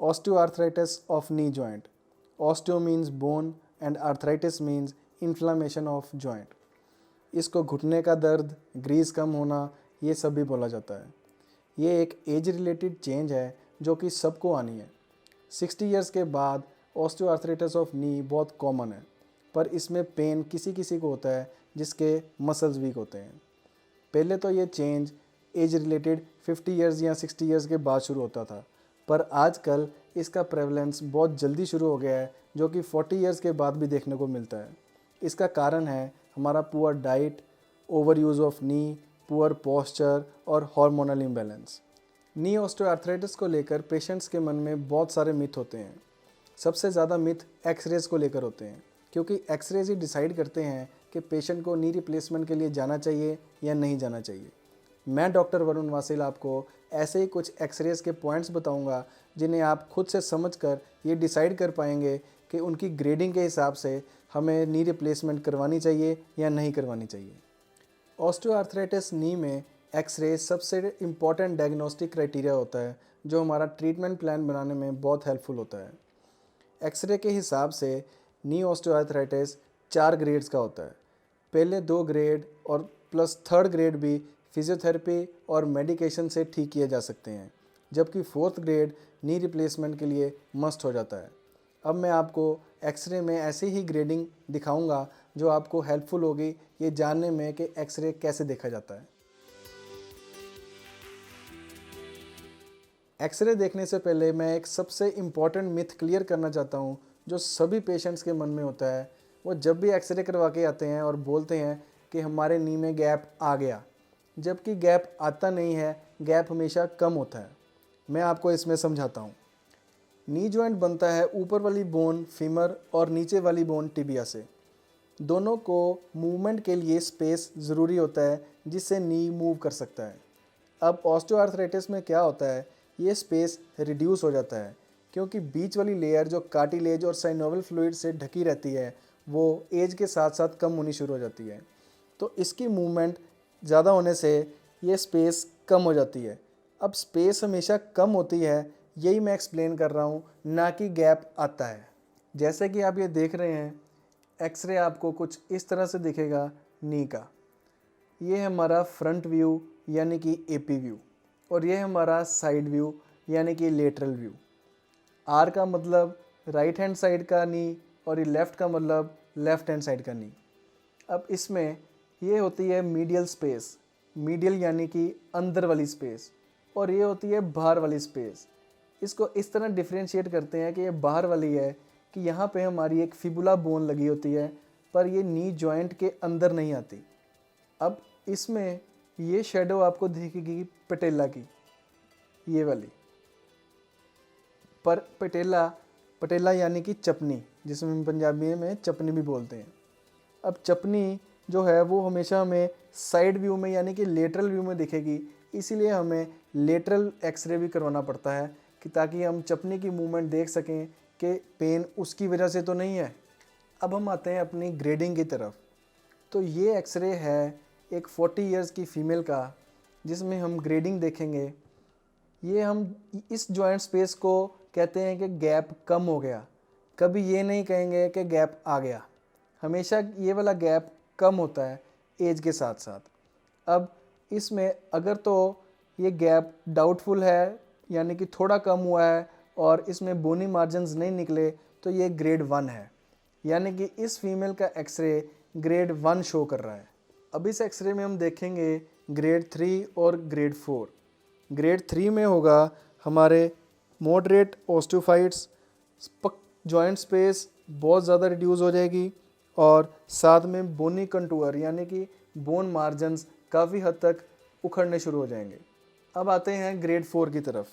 Osteoarthritis of knee joint. Osteo means bone and arthritis means inflammation of joint. इसको घुटने का दर्द, Greece कम होना, ये सब भी बोला जाता है। ये एक एज रिलेटेड चेंज है जो कि सबको आनी है। 60 ईयर्स के बाद ऑस्टियोआर्थराइटिस ऑफ नी बहुत कॉमन है, पर इसमें पेन किसी किसी को होता है जिसके मसल्स वीक होते हैं। पहले तो ये चेंज एज रिलेटेड 50 ईयर्स या 60 ईयर्स के बाद शुरू होता था, पर आजकल इसका प्रेवलेंस बहुत जल्दी शुरू हो गया है, जो कि 40 ईयर्स के बाद भी देखने को मिलता है। इसका कारण है हमारा poor diet, over use of knee, poor posture और हार्मोनल इम्बैलेंस। नी ऑस्टियोआर्थराइटिस को लेकर पेशेंट्स के मन में बहुत सारे मिथ होते हैं। सबसे ज़्यादा मिथ एक्सरेज को लेकर होते हैं, क्योंकि एक्सरेज ही डिसाइड करते हैं कि पेशेंट को नी रिप्लेसमेंट के लिए जाना चाहिए या नहीं जाना चाहिए। मैं डॉक्टर वरुण वासिल आपको ऐसे ही कुछ एक्सरेज के पॉइंट्स बताऊंगा जिन्हें आप खुद से समझकर ये डिसाइड कर पाएंगे कि उनकी ग्रेडिंग के हिसाब से हमें नी रिप्लेसमेंट करवानी चाहिए या नहीं करवानी चाहिए। ऑस्टियोआर्थराइटिस नी में एक्सरे सबसे इम्पॉर्टेंट डायग्नोस्टिक क्राइटेरिया होता है, जो हमारा ट्रीटमेंट प्लान बनाने में बहुत हेल्पफुल होता है। एक्सरे के हिसाब से नी ऑस्टियोआर्थराइटिस 4 ग्रेड्स का होता है। पहले 2 ग्रेड और प्लस 3rd ग्रेड भी फिजियोथेरेपी और मेडिकेशन से ठीक किए जा सकते हैं, जबकि 4th ग्रेड नी रिप्लेसमेंट के लिए मस्ट हो जाता है। अब मैं आपको एक्सरे में ऐसी ही ग्रेडिंग दिखाऊंगा जो आपको हेल्पफुल होगी ये जानने में कि एक्सरे कैसे देखा जाता है। एक्सरे देखने से पहले मैं एक सबसे इम्पॉर्टेंट मिथ क्लियर करना चाहता हूँ जो सभी पेशेंट्स के मन में होता है। वो जब भी एक्सरे करवा के आते हैं और बोलते हैं कि हमारे नी में गैप आ गया, जबकि गैप आता नहीं है, गैप हमेशा कम होता है। मैं आपको इसमें समझाता हूँ। नी जॉइंट बनता है ऊपर वाली बोन फीमर और नीचे वाली बोन टिबिया से। दोनों को मूवमेंट के लिए स्पेस ज़रूरी होता है जिससे नी मूव कर सकता है। अब ऑस्टियोआर्थराइटिस में क्या होता है, ये स्पेस रिड्यूस हो जाता है क्योंकि बीच वाली लेयर जो कार्टिलेज और साइनोवियल फ्लूइड से ढकी रहती है वो एज के साथ साथ कम होनी शुरू हो जाती है। तो इसकी मूवमेंट ज़्यादा होने से ये स्पेस कम हो जाती है। अब स्पेस हमेशा कम होती है, यही मैं एक्सप्लेन कर रहा हूँ, ना कि गैप आता है। जैसे कि आप ये देख रहे हैं, एक्सरे आपको कुछ इस तरह से दिखेगा नी का। ये है हमारा फ्रंट व्यू यानी कि एपी व्यू, और ये है हमारा साइड व्यू यानी कि लेटरल व्यू। आर का मतलब राइट हैंड साइड का नी और ये लेफ़्ट का मतलब लेफ़्ट हैंड साइड का नी। अब इसमें ये होती है मीडियल स्पेस, मीडियल यानी कि अंदर वाली स्पेस, और ये होती है बाहर वाली स्पेस। इसको इस तरह डिफ्रेंशिएट करते हैं कि ये बाहर वाली है कि यहाँ पे हमारी एक फिबुला बोन लगी होती है, पर ये नी जॉइंट के अंदर नहीं आती। अब इसमें ये शेडो आपको दिखेगी पटेला की, ये वाली, पर पटेला यानी कि चपनी, जिसमें हम पंजाबी में चपनी भी बोलते हैं। अब चपनी जो है वो हमेशा हमें साइड व्यू में यानी कि लेटरल व्यू में दिखेगी, इसीलिए हमें लेटरल एक्सरे भी करवाना पड़ता है कि ताकि हम चपनी की मूवमेंट देख सकें कि पेन उसकी वजह से तो नहीं है। अब हम आते हैं अपनी ग्रेडिंग की तरफ। तो ये एक्सरे है एक 40 इयर्स की फ़ीमेल का, जिसमें हम ग्रेडिंग देखेंगे। ये हम इस जॉइंट स्पेस को कहते हैं कि गैप कम हो गया, कभी ये नहीं कहेंगे कि गैप आ गया। हमेशा ये वाला गैप कम होता है एज के साथ साथ। अब इसमें अगर तो ये गैप डाउटफुल है यानी कि थोड़ा कम हुआ है और इसमें बोनी मार्जिन्स नहीं निकले, तो ये ग्रेड 1 है, यानी कि इस फीमेल का एक्सरे ग्रेड 1 शो कर रहा है। अब इस एक्सरे में हम देखेंगे ग्रेड 3 और ग्रेड 4। ग्रेड 3 में होगा हमारे मॉडरेट ऑस्टियोफाइट्स, जॉइंट स्पेस बहुत ज़्यादा रिड्यूस हो जाएगी और साथ में बोनी कंटूर यानी कि बोन मार्जिन्स काफ़ी हद तक उखड़ने शुरू हो जाएंगे। अब आते हैं ग्रेड 4 की तरफ।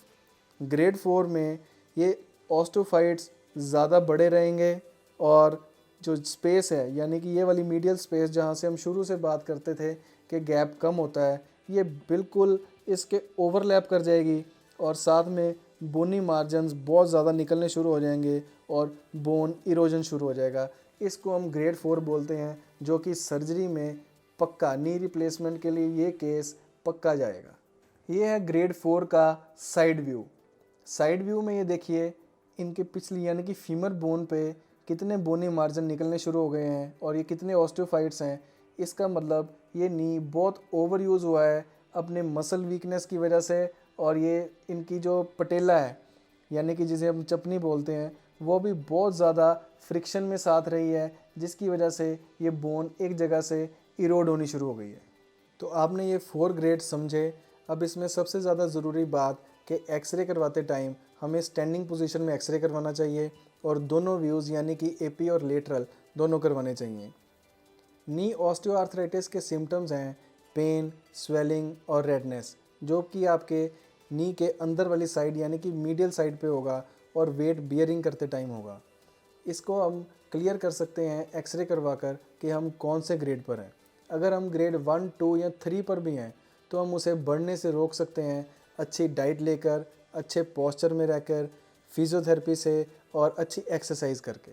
ग्रेड 4 में ये ऑस्टियोफाइट्स ज़्यादा बड़े रहेंगे और जो स्पेस है यानी कि ये वाली मीडियल स्पेस जहाँ से हम शुरू से बात करते थे कि गैप कम होता है, ये बिल्कुल इसके ओवरलैप कर जाएगी और साथ में बोनी मार्जिन्स बहुत ज़्यादा निकलने शुरू हो जाएंगे और बोन इरोजन शुरू हो जाएगा। इसको हम ग्रेड 4 बोलते हैं, जो कि सर्जरी में पक्का नी रिप्लेसमेंट के लिए ये केस पक्का जाएगा। ये है ग्रेड 4 का साइड व्यू। साइड व्यू में ये देखिए इनके पिछली यानी कि फीमर बोन पे कितने बोनी मार्जिन निकलने शुरू हो गए हैं और ये कितने ऑस्टियोफाइट्स हैं। इसका मतलब ये नी बहुत ओवर यूज़ हुआ है अपने मसल वीकनेस की वजह से, और ये इनकी जो पटेला है यानी कि जिसे हम चपनी बोलते हैं वो भी बहुत ज़्यादा फ्रिक्शन में साथ रही है, जिसकी वजह से ये बोन एक जगह से इरोड होनी शुरू हो गई है। तो आपने ये 4 ग्रेड समझे। अब इसमें सबसे ज़्यादा ज़रूरी बात कि एक्सरे करवाते टाइम हमें स्टैंडिंग पोजीशन में एक्सरे करवाना चाहिए और दोनों व्यूज़ यानी कि एपी और लेटरल दोनों करवाने चाहिए। नी ऑस्टियोआर्थराइटिस के सिम्टम्स हैं पेन, स्वेलिंग और रेडनेस, जो कि आपके नी के अंदर वाली साइड यानी कि मीडियल साइड पे होगा और वेट बियरिंग करते टाइम होगा। इसको हम क्लियर कर सकते हैं एक्सरे करवा कर कि हम कौन से ग्रेड पर हैं। अगर हम ग्रेड 1, 2 या 3 पर भी हैं तो हम उसे बढ़ने से रोक सकते हैं अच्छी डाइट लेकर, अच्छे पोस्चर में रहकर, फिजियोथेरेपी से और अच्छी एक्सरसाइज करके।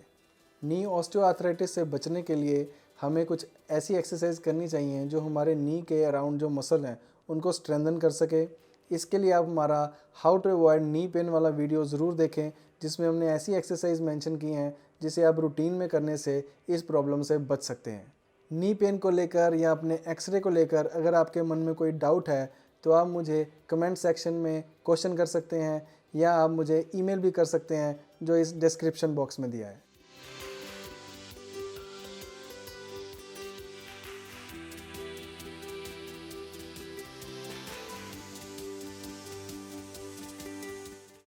नी ऑस्टियोआर्थराइटिस से बचने के लिए हमें कुछ ऐसी एक्सरसाइज करनी चाहिए जो हमारे नी के अराउंड जो मसल हैं उनको स्ट्रेंथन कर सके। इसके लिए आप हमारा how to avoid knee pain वाला वीडियो ज़रूर देखें, जिसमें हमने ऐसी एक्सरसाइज मेंशन की हैं जिसे आप रूटीन में करने से इस प्रॉब्लम से बच सकते हैं। नी पेन को लेकर या अपने एक्सरे को लेकर अगर आपके मन में कोई डाउट है तो आप मुझे कमेंट सेक्शन में क्वेश्चन कर सकते हैं या आप मुझे ईमेल भी कर सकते हैं जो इस डिस्क्रिप्शन बॉक्स में दिया है।